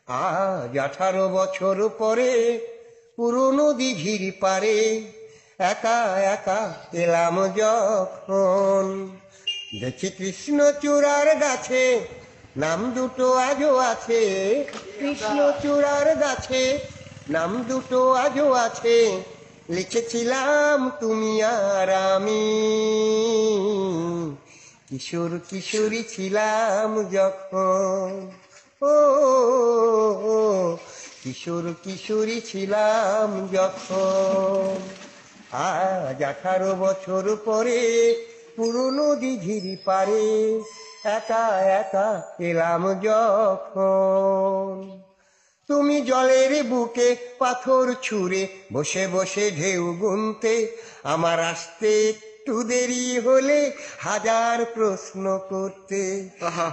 আজ 18 বছর পরে পুরনো দিঘির পারে একা একা এলাম যখন, দেখি কৃষ্ণচূড়ার গাছে নাম দুটো আজও আছে। কৃষ্ণচূড়ার গাছে নাম দুটো আজও আছে, লিখেছিলাম তুমি আর আমি। কিশোর কিশোরী ছিলাম যখন, ও কিশোর কিশোরী ছিলাম যখন। আজ 18 বছর পরে পুরনো দিঘির পারে একা একা এলাম যখন। তুমি জলের বুকে পাথর ছুঁড়ে বসে বসে ঢেউ গুনতে, আমার আসতে একটু দেরি হলে হাজার প্রশ্ন করতে।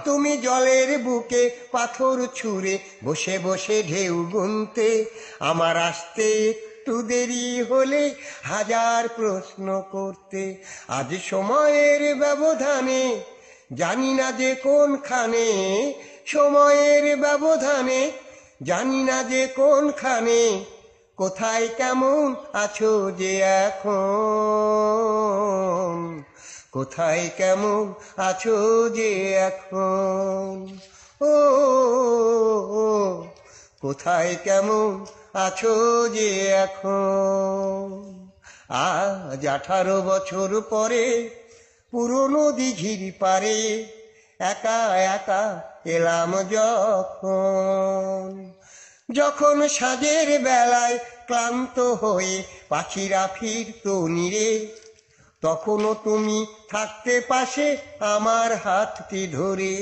তুমি জলের বুকে পাথর ছুঁড়ে বসে বসে ঢেউ গুনতে, আমার আসতে একটু দেরি হলে হাজার প্রশ্ন করতে। আজ সময়ের ব্যবধানে জানি না যে কোনখানে, সময়ের ব্যবধানে জানি না যে কোনখানে, কোথায় কেমন আছো যে এখন, কোথায় কেমন আছো যে এখন, ও কোথায় কেমন আছো যে এখন। আজ 18 বছর পরে পুরনো দিঘির পারে একা একা এলাম যখন। যখন সাঁঝের বেলায় ক্লান্ত হয়ে পাখিরা ফিরতো নিরে, তখনও তুমি থাকতে পাশে আমার হাতটি ধরে।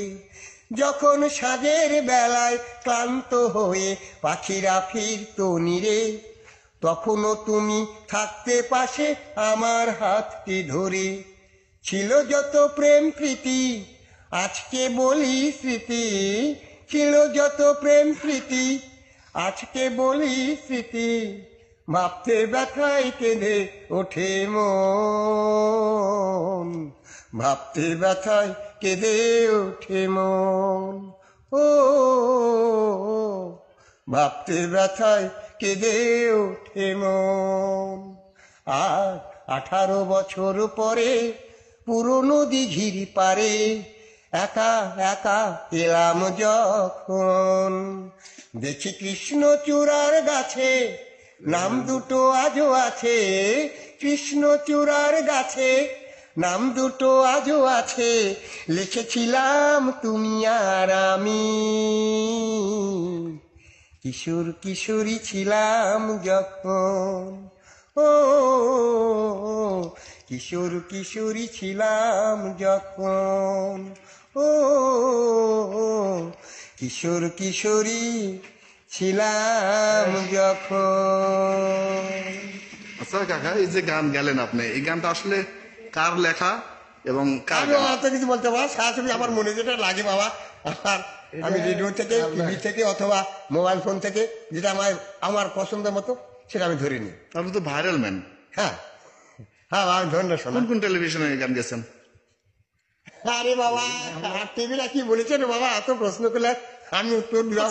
যখন সাঁঝের বেলায় ক্লান্ত হয়ে পাখিরা ফিরতো নিরে, তখনও তুমি থাকতে পাশে আমার হাতটি ধরে। ছিল যত প্রেম প্রীতি আজকে বলি স্মৃতি, ছিল যত প্রেম প্রীতি আজকে বলি স্মৃতি, ভাবতে ব্যথায় কেঁদে ওঠে মন, ভাবতে ব্যথায় কেঁদে ওঠে মন, ও ভাবতে ব্যথায় কেঁদে ওঠে মন। আর 18 বছর পরে পুরনো দিঘির পারে একা একা এলাম যখন, দেখি কৃষ্ণচূড়ার গাছে নাম দুটো আজও আছে। কৃষ্ণচূড়ার গাছে নাম দুটো আজও আছে, লিখেছিলাম তুমি আর আমি। কিশোর কিশোরী ছিলাম যখন, ও কিশোর কিশোরী ছিলাম যখন, ও কিশোর কিশোরী ছিলাম যখন। আচ্ছা কাকা, এই যে গান গেলেন আপনি, এই গানটা আসলে কার লেখা এবং কার আমি অত কিছু বলতে পারবো, সরাসরি আমার মনে যেটা লাগে বাবা, আমার আমি রেডিও থেকে টিভি থেকে অথবা মোবাইল ফোন থেকে যেটা আমার আমার পছন্দের মতো সেটা আমি ধরে নিই। আপনি তো ভাইরাল ম্যান। হ্যাঁ হ্যাঁ, আমি ধরে শোনা। কোন কোন টেলিভিশনে গান গেছেন? আরে বাবা, টিভিটা কি বলেছেন বাবা, এত প্রশ্ন করলে আমি উত্তর দিলাম।